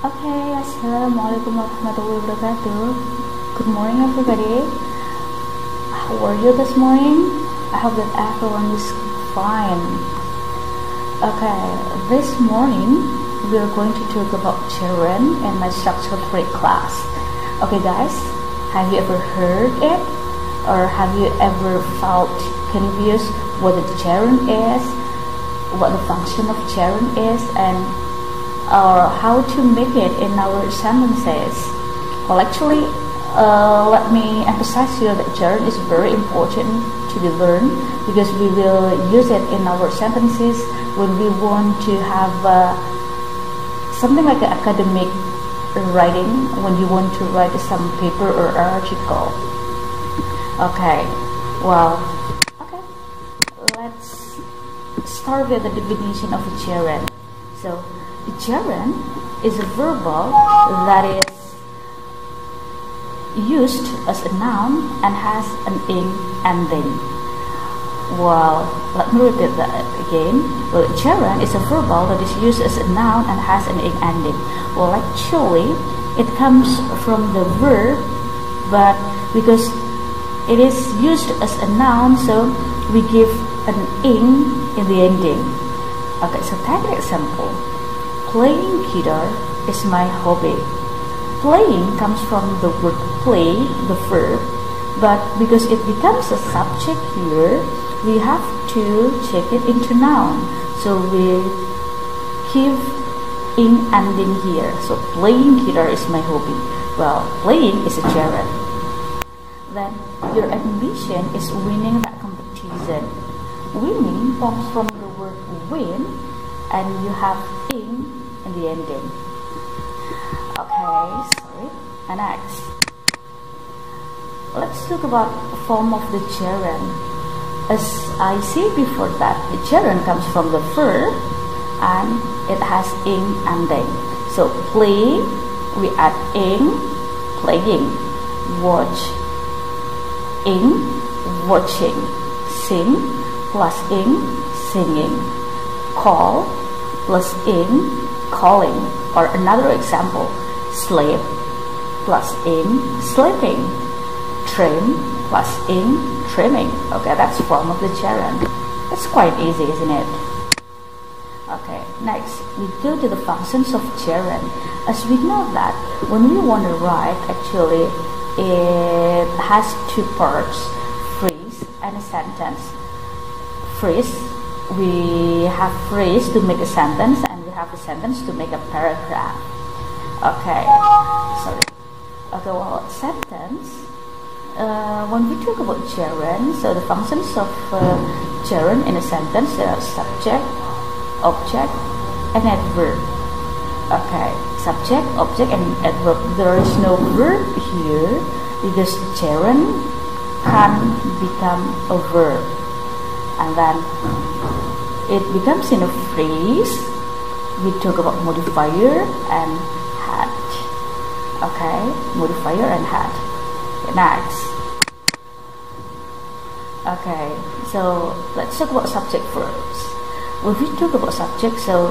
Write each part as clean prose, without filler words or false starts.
Okay, assalamualaikum warahmatullahi wabarakatuh. Good morning, everybody. How are you this morning? I hope that everyone is fine. Okay, this morning we are going to talk about gerund in my structured break class. Okay, guys, have you ever heard it, or have you ever felt confused what the gerund is, what the function of gerund is, and or how to make it in our sentences? Well, actually, let me emphasize here that gerund is very important to be learned, because we will use it in our sentences when we want to have something like an academic writing, when you want to write some paper or article. Okay, well, okay, let's start with the definition of a gerund. So the gerund is a verbal that is used as a noun and has an ing ending. Well, let me repeat that again. Well, gerund is a verbal that is used as a noun and has an ing ending. Well, actually, it comes from the verb, but because it is used as a noun, so we give an ing in the ending. Okay, so take an example. Playing guitar is my hobby. Playing comes from the word play, the verb, but because it becomes a subject here, we have to check it into noun. So we give ing ending here. So playing guitar is my hobby. Well, playing is a gerund. Then your ambition is winning that competition. Winning comes from the word win, and you have ing in the ending. Okay, sorry. And next, let's talk about the form of the gerund. As I said before, that the gerund comes from the verb and it has ing ending. So play, we add ing, playing. Watch, ing, watching. Sing plus ing, singing. Call plus ing, calling. Or another example, sleep plus ing, sleeping. Trim plus ing, trimming. Okay, that's form of the gerund. It's quite easy, isn't it? Okay, next we go to the functions of gerund. As we know that when we want to write, actually it has two parts, phrase and a sentence. Phrase, we have phrase to make a sentence, and we have a sentence to make a paragraph. Okay, sorry. Okay, well, sentence, when we talk about gerund, so the functions of gerund in a sentence are subject, object, and adverb. Okay, subject, object, and adverb. There is no verb here because gerund can become a verb, and then it becomes in a phrase. We talk about modifier and had. Okay, modifier and had. Next. Okay, so let's talk about subject first. When we talk about subject, so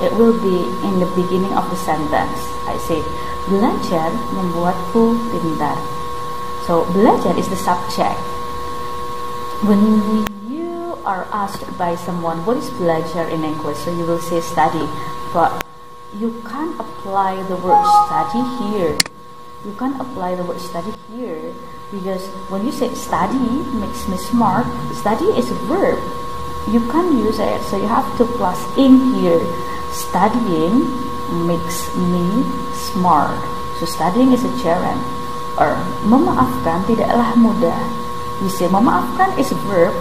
it will be in the beginning of the sentence. I say, belajar membuatku pintar. So belajar is the subject. When you are asked by someone what is belajar in English, so you will say study, but you can't apply the word study here. You can't apply the word study here because when you say study makes me smart, study is a verb. You can't use it, so you have to plus ing here. Studying makes me smart. So studying is a gerund. Or memaafkan tidaklah mudah. We say memaafkan is a verb.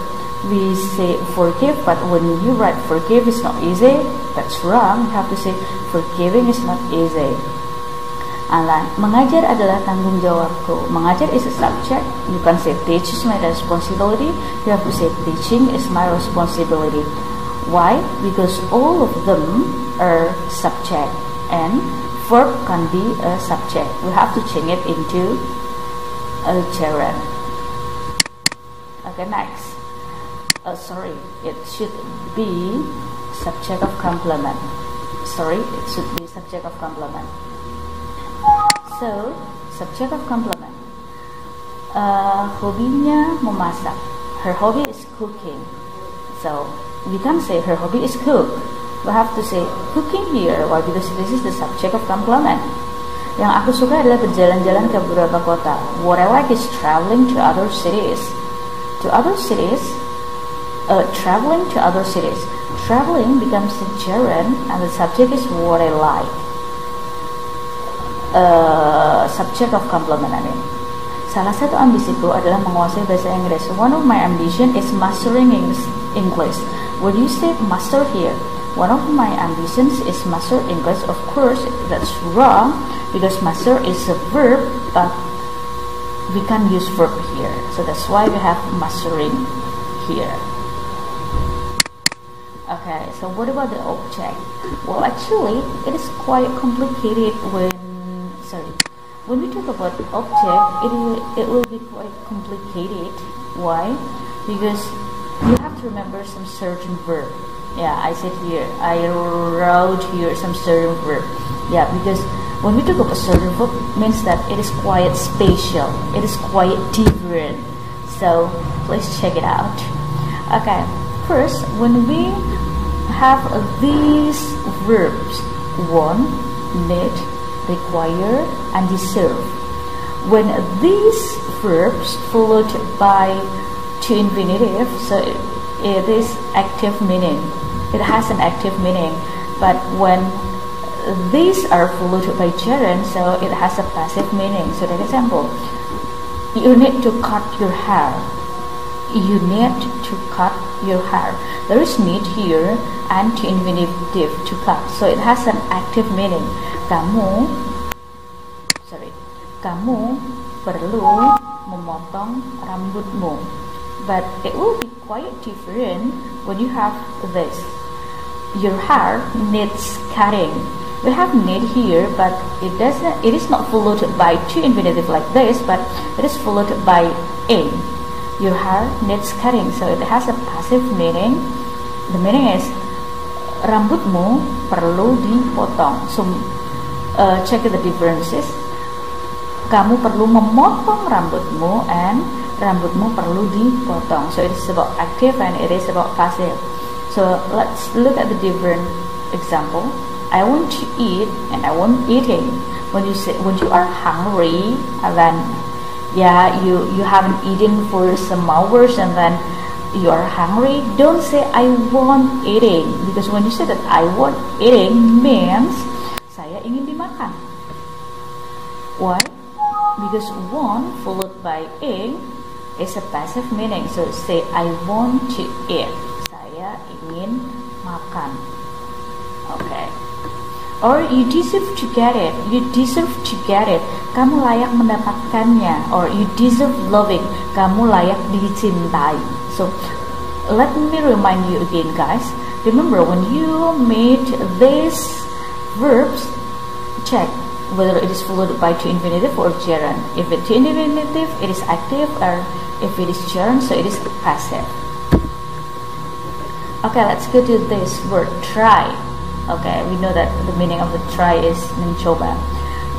We say forgive, but when you write forgive is not easy, that's wrong. You have to say forgiving is not easy. And then mengajar adalah tanggung jawabku. Mengajar is a subject. You can say teach is my responsibility. You have to say teaching is my responsibility. Why? Because all of them are subject, and verb can be a subject. We have to change it into a gerund. Okay, next. Sorry, it should be subject of complement. sorry, it should be subject of complement. So subject of complement. Hobinya memasak. Her hobby is cooking. So we can't say her hobby is cook. We have to say cooking here. Why? Because this is the subject of complement. Yang aku suka adalah berjalan-jalan ke beberapa kota. What I like is traveling to other cities. Traveling to other cities. Traveling becomes the gerund and the subject is what I like. Subject of complement ini. Salah satu ambisiku adalah menguasai bahasa Inggris. One of my ambition is mastering English. When you say master here, one of my ambitions is master English. Of course, that's wrong because master is a verb, but we can't use verb here. So that's why we have mastering here. Okay, so what about the object? Well, actually, it is quite complicated when we talk about object, it will be quite complicated. Why? Because you have to remember some certain verb. Yeah, I said here, I wrote here some certain verb. Yeah, because when we talk about certain verb, means that it is quite special. It is quite different. So let's check it out. Okay, first, when we have these verbs, want, need, require, and deserve. When these verbs followed by to infinitive, so it is active meaning. It has an active meaning. But when these are followed by gerund, so it has a passive meaning. So, for example, you need to cut your hair. You need to cut your hair. There is need here and to infinitive to cut. So it has an active meaning. Kamu perlu memotong rambutmu. But it will be quite different when you have this. Your hair needs cutting. We have need here, but it is not followed by two infinitive like this, but it is followed by in. Your hair needs cutting, so it has a passive meaning. The meaning is rambutmu perlu dipotong. So check the differences. Kamu perlu memotong rambutmu and rambutmu perlu dipotong. So it is about active and it is about passive. So let's look at the different example. I want to eat and I want eating. When you are hungry, and then you haven't eaten for some hours and then you are hungry, don't say I want eating, because when you say that I want eating means saya ingin dimakan. Why? Because want followed by ing is a passive meaning. So say I want to eat. Saya ingin makan. Okay. Or you deserve to get it. You deserve to get it. Kamu layak mendapatkannya. Or you deserve loving. Kamu layak dicintai. So let me remind you again, guys. Remember, when you made these verbs, check whether it is followed by to infinitive or gerund. If it's to infinitive, it is active, or if it is gerund, so it is passive. Okay, let's go to this word try. Okay, we know that the meaning of the try is mencoba.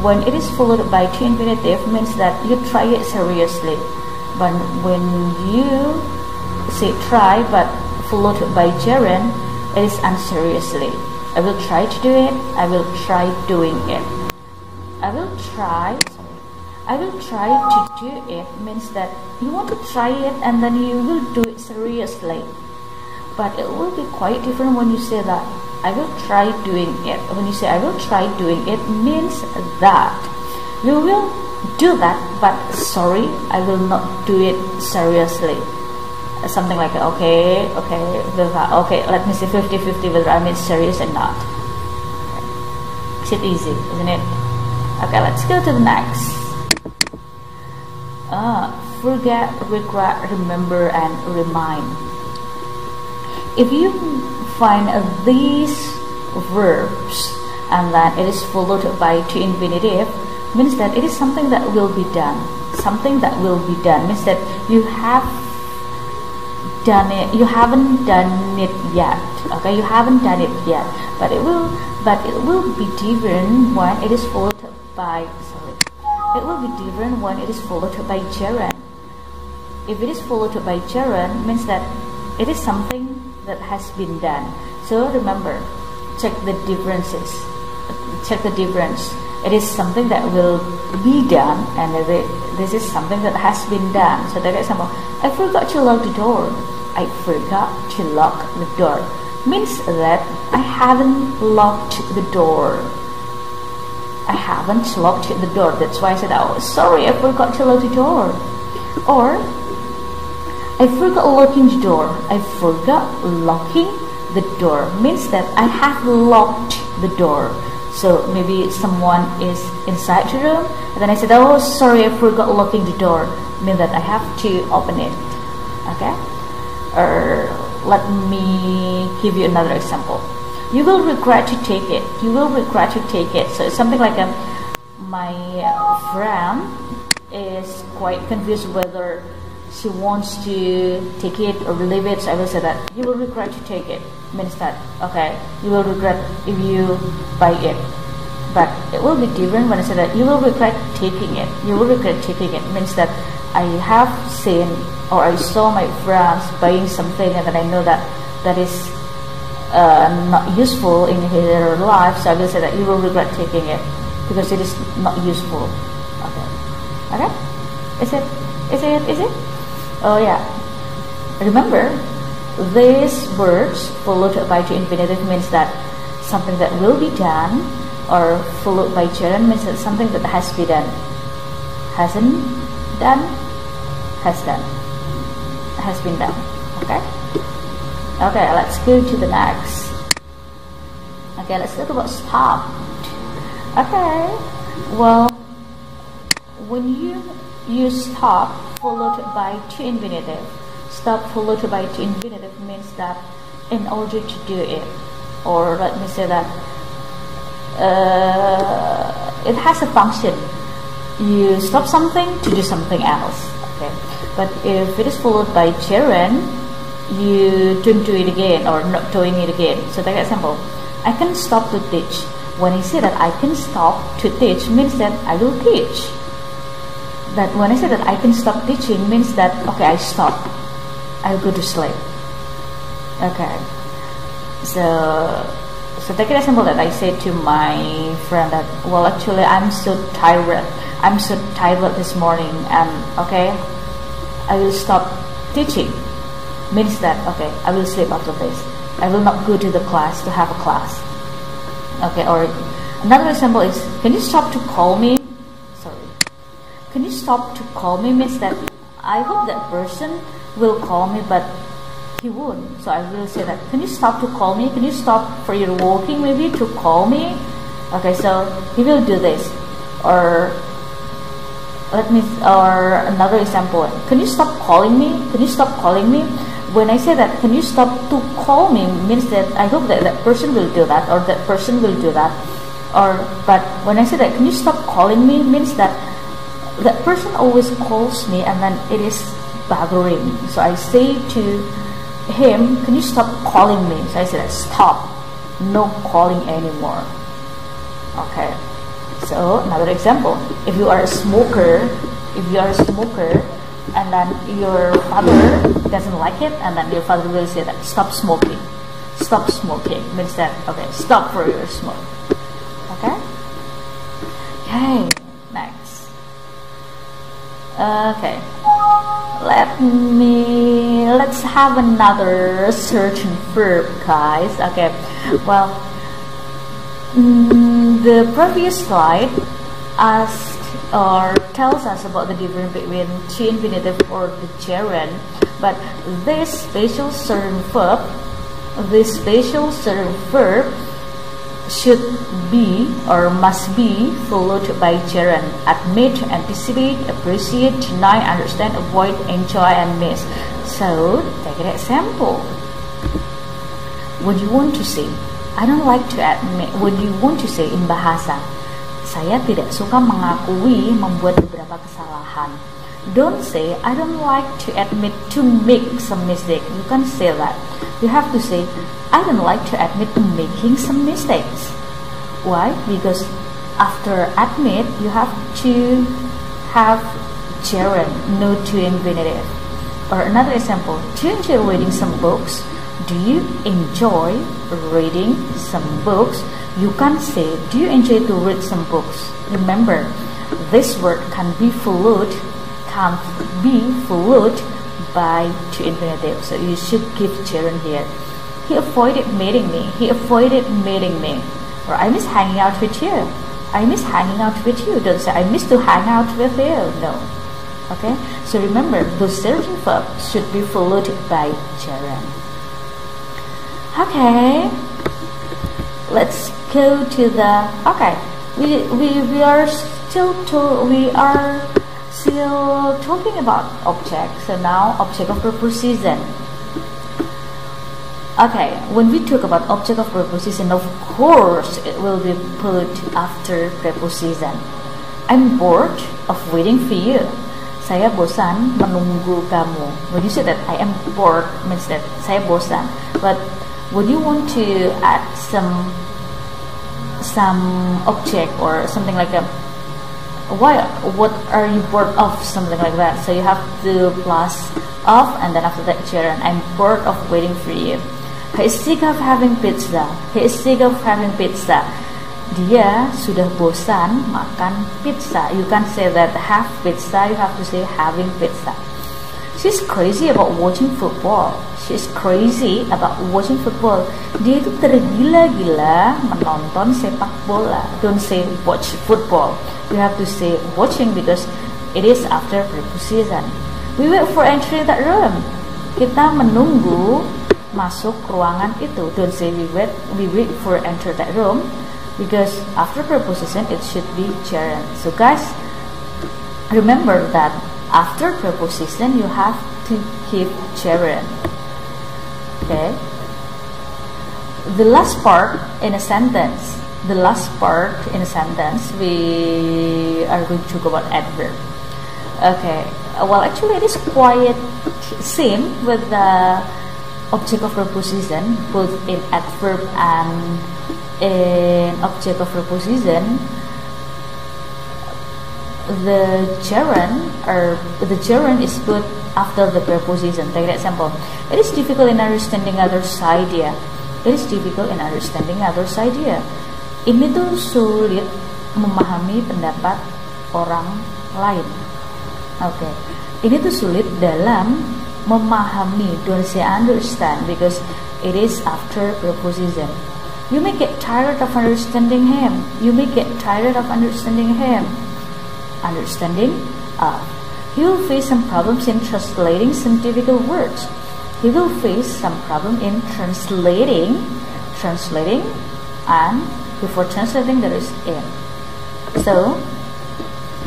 When it is followed by to infinitive, means that you try it seriously. But when you say try but followed by gerund, it is unseriously. I will try to do it. I will try doing it. I will try to do it means that you want to try it and then you will do it seriously. But it will be quite different when you say that I will try doing it. When you say I will try doing it means that you will do that, but sorry, I will not do it seriously. Something like okay, let me say 50-50 whether I mean serious or not. Is it easy, isn't it? Okay, let's go to the next. Forget, regret, remember, and remind. If you find these verbs and then it is followed by to infinitive, means that it is something that will be done. Something that will be done means that you have done it. You haven't done it yet. Okay, you haven't done it yet. But it will be different when it is followed by. Sorry. It will be different when it is followed by gerund. If it is followed by gerund, means that it is something that has been done. So remember, check the differences. Check the difference. It is something that will be done, and this is something that has been done. So take example, I forgot to lock the door. I forgot to lock the door. Means that I haven't locked the door. I haven't locked the door. That's why I said, oh, sorry, I forgot to lock the door. Or, I forgot locking the door. I forgot locking the door. Means that I have locked the door. So maybe someone is inside the room, and then I said, oh, sorry, I forgot locking the door. Means that I have to open it. Okay? Or let me give you another example. You will regret to take it. You will regret to take it. So it's something like my friend is quite confused whether she wants to take it or leave it. So I will say that you will regret to take it. Means that, okay, you will regret if you buy it. But it will be different when I say that you will regret taking it. You will regret taking it. Means that I have seen or I saw my friends buying something, and then I know that that is not useful in their life. So I will say that you will regret taking it because it is not useful. Okay. Okay? Is it? Oh yeah. Remember, these words followed by the infinitive means that something that will be done, or followed by gerund means that something that has been done. Hasn't done, has done, has been done. Okay? Okay, let's go to the next. Okay, let's talk about stopped. Okay, well, when you use stop followed by to infinitive, stop followed by to infinitive means that in order to do it, or let me say that it has a function. You stop something to do something else. Okay, but if it is followed by gerund, you don't do it again or not doing it again. So take example, I can stop to teach. When I say that I can stop to teach means that I will teach. But when I say that I can stop teaching means that, okay, I stop, I'll go to sleep. Okay, so take an example that I said to my friend that, well, actually I'm so tired this morning, and okay, I will stop teaching. Means that, okay, I will sleep after this. I will not go to the class to have a class. Okay, or another example is, can you stop to call me? Sorry. Can you stop to call me means that I hope that person will call me, but he won't. So I will say that, can you stop to call me? Can you stop for your walking maybe to call me? Okay, so he will do this. Or another example, can you stop calling me? Can you stop calling me? When I say that, can you stop to call me, means that I hope that that person will do that, or that person will do that. But when I say that, can you stop calling me, means that that person always calls me, and then it is bothering. So I say to him, can you stop calling me? So I say that, stop, no calling anymore. Okay. So another example, if you are a smoker, and then your father doesn't like it, and then your father will say that, stop smoking. Stop smoking means that, okay, stop for your smoke. Okay? Okay, next. Okay. Let's have another certain verb, guys. Okay. Well, the previous slide asked or tells us about the difference between to infinitive or the gerund, but this special certain verb should be or must be followed by gerund. Admit, anticipate, appreciate, deny, understand, avoid, enjoy, and miss. So take an example. What do you want to say? I don't like to admit. What do you want to say in bahasa? Saya tidak suka mengakui membuat beberapa kesalahan. Don't say, I don't like to admit to make some mistake. You can't say that. You have to say, I don't like to admit to making some mistakes. Why? Because after admit, you have to have gerund, no to infinitive. Or another example, do you enjoy reading some books? Do you enjoy reading some books? You can't say, do you enjoy to read some books? Remember, this word can be followed by to infinitive. So you should give gerund here. He avoided meeting me. He avoided meeting me. Or I miss hanging out with you. I miss hanging out with you. Don't say I miss to hang out with you. No. Okay. So remember, those certain verbs should be followed by gerund. Okay. Let's go to the. Okay. We are still talking about object. So now object of preposition. Okay, when we talk about object of preposition, of course it will be put after preposition. I'm bored of waiting for you. Saya bosan menunggu kamu. When you say that I am bored, means that saya bosan. But when you want to add some object or something like that, what are you bored of, something like that. So you have to plus of, and then after that gerund. I'm bored of waiting for you. He is sick of having pizza. He is sick of having pizza. Dia sudah bosan makan pizza. You can't say that have pizza. You have to say having pizza. She's crazy about watching football. She's crazy about watching football. Dia itu tergila-gila menonton sepak bola. Don't say watch football. You have to say watching because it is after preposition. We wait for entry that room. Kita menunggu masuk ruangan itu. Don't say we wait for enter that room because after preposition it should be gerund. So guys, remember that after preposition you have to keep gerund. Okay. The last part in a sentence. We are going to talk about adverb. Okay. Well, actually it is quite same with the object of preposition, both in adverb and in object of preposition. The gerund is put after the preposition. Take an example. It is difficult in understanding others' idea. It is difficult in understanding others' idea. Ini tuh sulit memahami pendapat orang lain. Oke. Ini tuh sulit dalam memahami. Don't say understand because it is after preposition. You may get tired of understanding him. You may get tired of understanding him. Understanding of. He will face some problems in translating some difficult words. He will face some problem in translating, and before translating there is in. So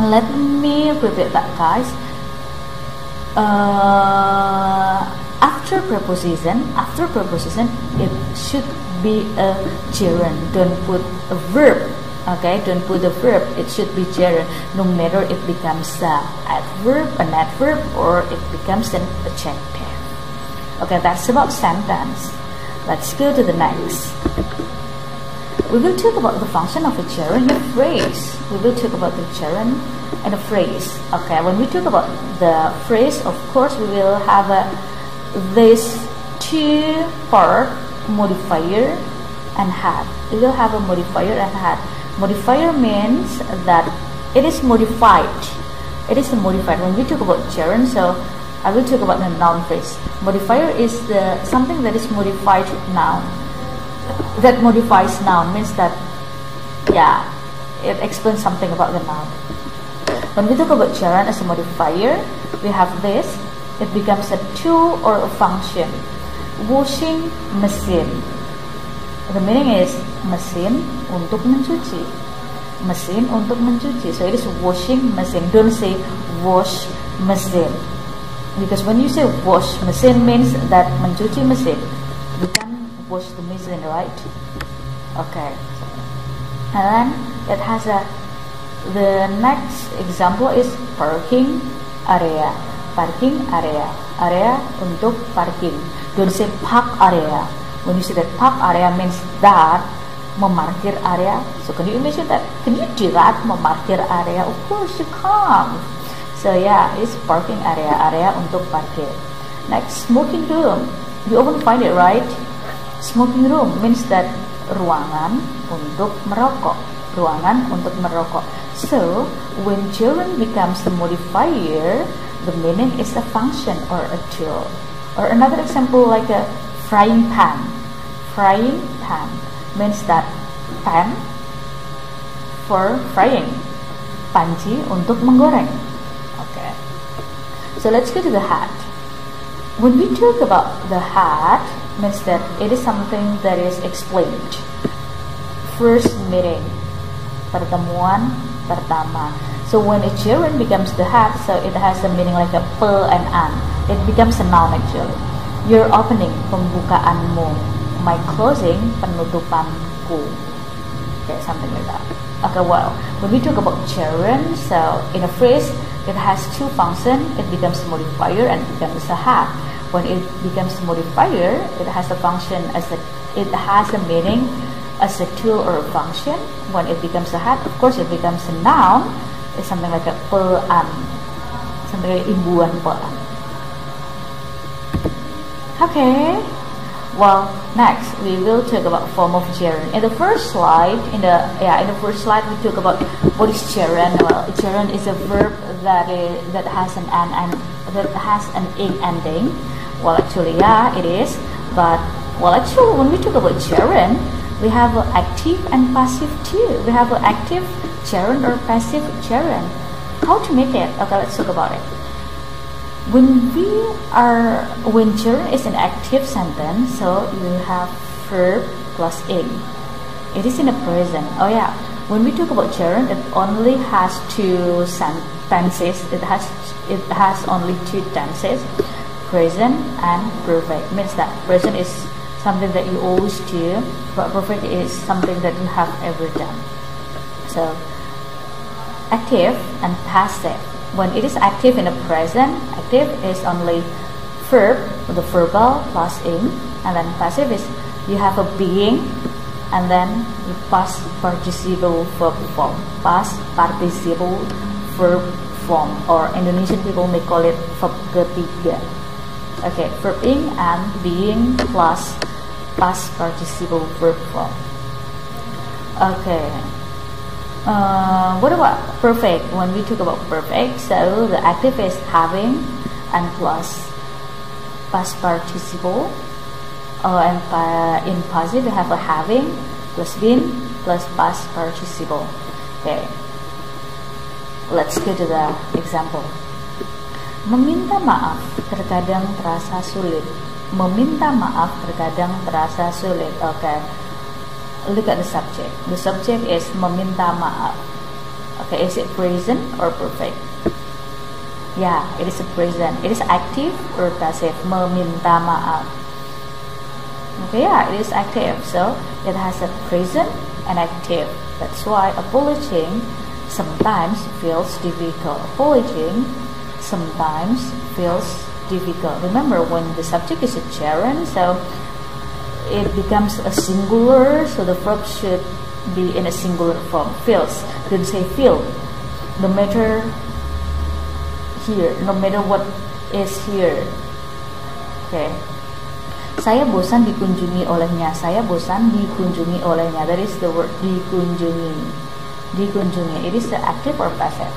let me repeat that, guys. After preposition it should be a gerund. Don't put a verb. Okay, don't put a verb. It should be gerund, no matter it becomes an adverb, or it becomes an adjective. Okay, that's about sentence. Let's go to the next. We will talk about the function of a gerund and a phrase. We will talk about the gerund and a phrase. Okay, when we talk about the phrase, of course we will have this two part, modifier and had. We will have a modifier and had. Modifier means that it is modified. It is modified. When we talk about gerund, so I will talk about the noun phrase. Modifier is something that is modified noun. That modifies noun means that, yeah, it explains something about the noun. When we talk about gerund as a modifier, we have this. It becomes a tool or a function. Washing machine. The meaning is mesin untuk mencuci. Mesin untuk mencuci. So it is washing machine. Don't say wash machine. Because when you say wash machine means that mencuci mesin. You can wash the machine, right? Okay. And then it has the next example is parking area. Parking area. Area untuk parking. Don't say park area. When you say that park area means that memarkir area. So can you imagine that? Can you do that? Memarkir area? Of course you can't. So yeah, it's parking area. Area untuk parkir. Next, smoking room. You often find it, right? Smoking room means that ruangan untuk merokok. Ruangan untuk merokok. So when gerund becomes the modifier, the meaning is a function or a tool. Or another example like a frying pan. Frying pan means that pan for frying, panci untuk menggoreng. Okay. So let's go to the hat. When we talk about the hat, means that it is something that is explained. First meeting, pertemuan pertama. So when a gerund becomes the hat, so it has a meaning like a per and an. It becomes a noun actually. Your opening, pembukaanmu. My closing, penutupanku. Okay, something like that. Okay, well, when we talk about gerund, so in a phrase, it has two functions. It becomes a modifier and becomes a hat. When it becomes a modifier, it has a function it has a meaning as a tool or a function. When it becomes a hat, of course, it becomes a noun. It's something like a pean, something like imbuhan pean. Okay. Well, next we will talk about form of gerund. In the first slide, we talk about what is gerund. Well, gerund is a verb that has an ing ending. Well, actually, yeah, it is. But well, actually, when we talk about gerund, we have active and passive too. We have active gerund or passive gerund. How to make it? Okay, let's talk about it. When gerund is an active sentence, so you have verb plus ing. It is in a present. Oh yeah, when we talk about gerund, it only has two tenses. It has only two tenses, present and perfect. Means that present is something that you always do, but perfect is something that you have ever done. So active and passive. When it is active in the present, active is only verb with the verbal plus ing, and then passive is you have a being, and then you past participle verb form. Past participle verb form, or Indonesian people may call it verb ketiga. Okay, verb ing and being plus past participle verb form. Okay. What about perfect? When we talk about perfect, so the active is having and plus past participle. And in passive, we have a having plus been plus past participle. Okay, let's go to the example. Meminta maaf terkadang terasa sulit. Meminta maaf terkadang terasa sulit. Okay. Look at the subject. The subject is meminta maaf. Okay, is it present or perfect? Yeah, it is a present. It is active or passive? Meminta maaf. Okay, yeah, it is active. So it has a present and active. That's why apologizing sometimes feels difficult. Apologizing sometimes feels difficult. Remember, when the subject is a gerund, so it becomes a singular, so the verb should be in a singular form. Feels. Don't say feel. No matter here, no matter what is here. Okay. Saya bosan dikunjungi olehnya. Saya bosan dikunjungi olehnya. That is the word dikunjungi. Dikunjungi. It is the active or passive?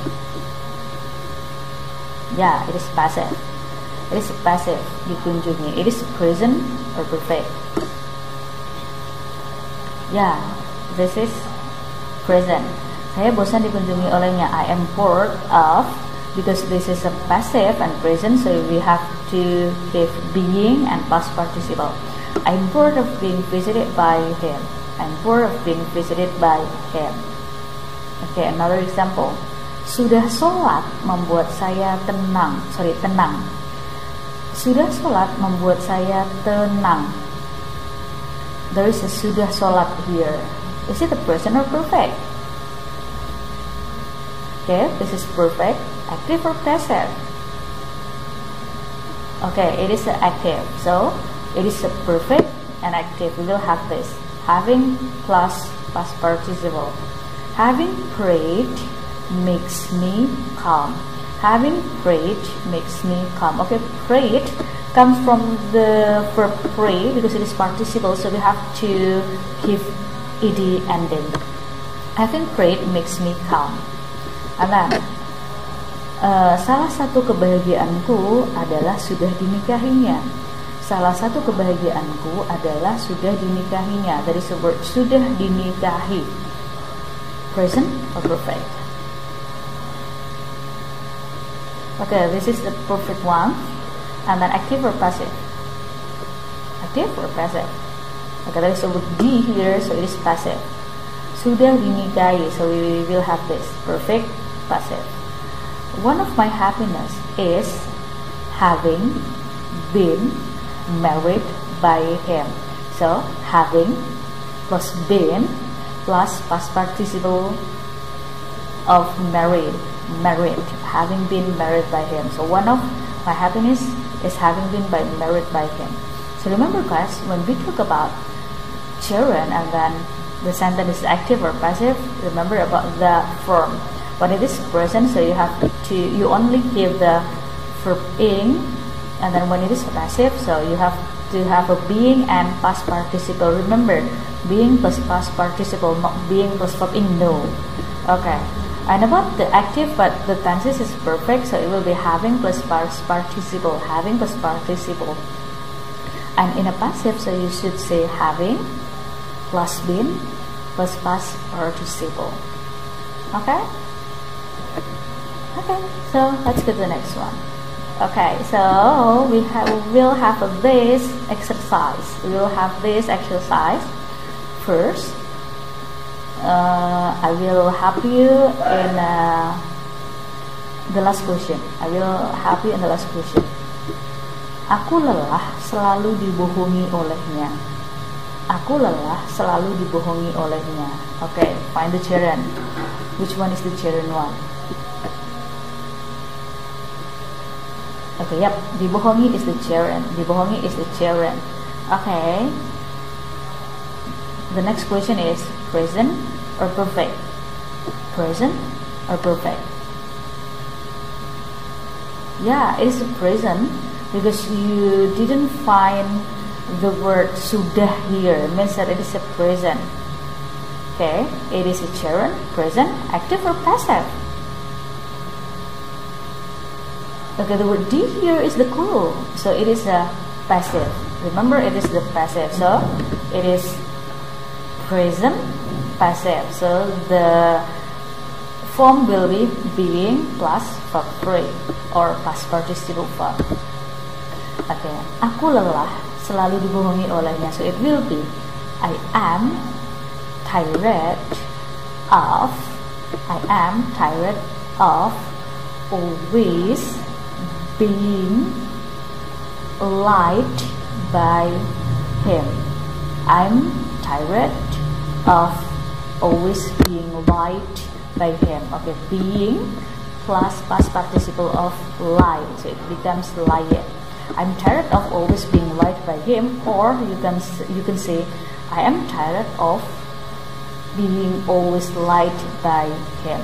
Yeah, it is passive. It is passive. Dikunjungi. It is present or perfect? Yeah, this is present. Saya bosan dikunjungi olehnya. I am bored of, because this is a passive and present, so we have to give being and past participle. I'm bored of being visited by him. I'm bored of being visited by him. Okay, another example. Sudah sholat membuat saya tenang. Tenang. Sudah sholat membuat saya tenang. There is a sudah sholat here. Is it a present or perfect? Okay, this is perfect, active or passive? Okay, it is active, so it is a perfect and active. We will have this having plus past participle. Having prayed makes me calm. Having prayed makes me calm. Okay, prayed comes from the verb pray because it is participle, so we have to give ed ending. Having prayed makes me calm. And then salah satu kebahagiaanku adalah sudah dinikahinya. Salah satu kebahagiaanku adalah sudah dinikahinya. That is the word sudah dinikahi. Present or perfect? Okay, this is the perfect one. And then active or passive? Active or passive? Okay, there is a word D here, so it is passive. Sudah dinikahi, so we will have this perfect passive. One of my happiness is having been married by him. So having plus been plus past participle of married, having been married by him. So one of my happiness is having been married by him. So remember guys, when we talk about gerund and then the sentence is active or passive, remember about the form. When it is present, so you only give the verb ing, and then when it is passive, so you have to have a being and past participle. Remember, being plus past participle, not being plus verb ing, no. Okay. And about the active, but the tenses is perfect, so it will be having plus past participle, having plus participle. And in a passive, so you should say having plus been plus past participle. Okay? Okay, so let's go to the next one. Okay, so we'll have this exercise. We will have this exercise first. I will help you in the last question. I will help you in the last question. Aku lelah selalu dibohongi olehnya. Aku lelah selalu dibohongi olehnya. Okay, find the gerund. Which one is the gerund one? Okay, yep, dibohongi is the gerund. Dibohongi is the gerund. Okay. The next question is present or perfect? Present or perfect? Yeah, it is a present because you didn't find the word sudah here. It means that it is a present. Okay, it is a gerund, present, active or passive? Okay, the word D here is the clue, so it is a passive. Remember, it is the passive, so it is present passive. So the form will be being plus verb three or past participle verb. Okay, aku lelah selalu dibohongi olehnya, so it will be I am tired of always being lied by him. I'm tired of always being lied by him. Okay, being plus past participle of lie, so it becomes lied. I'm tired of always being lied by him, or you can say I am tired of being always lied by him.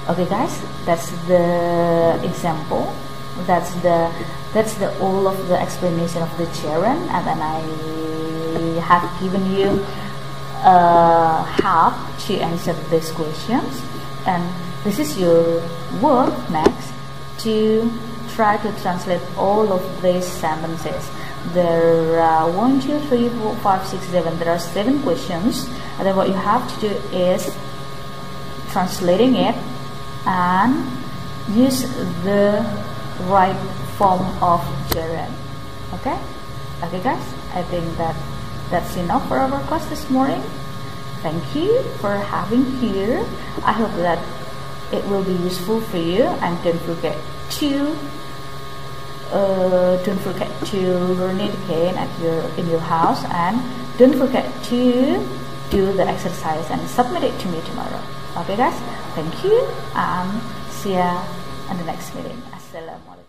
Okay guys, that's the example. That's the all of the explanation of the gerund, and then I have given you help to answer these questions, and this is your work next to try to translate all of these sentences. There are 1, 2, 3, 4, 5, 6, 7. There are 7 questions, and then what you have to do is translating it and use the right form of gerund. Okay guys, I think that's enough for our class this morning. Thank you for having here. I hope that it will be useful for you, and don't forget to learn it again in your house, and don't forget to do the exercise and submit it to me tomorrow. Okay guys, thank you, and see ya in the next meeting. Assalamualaikum.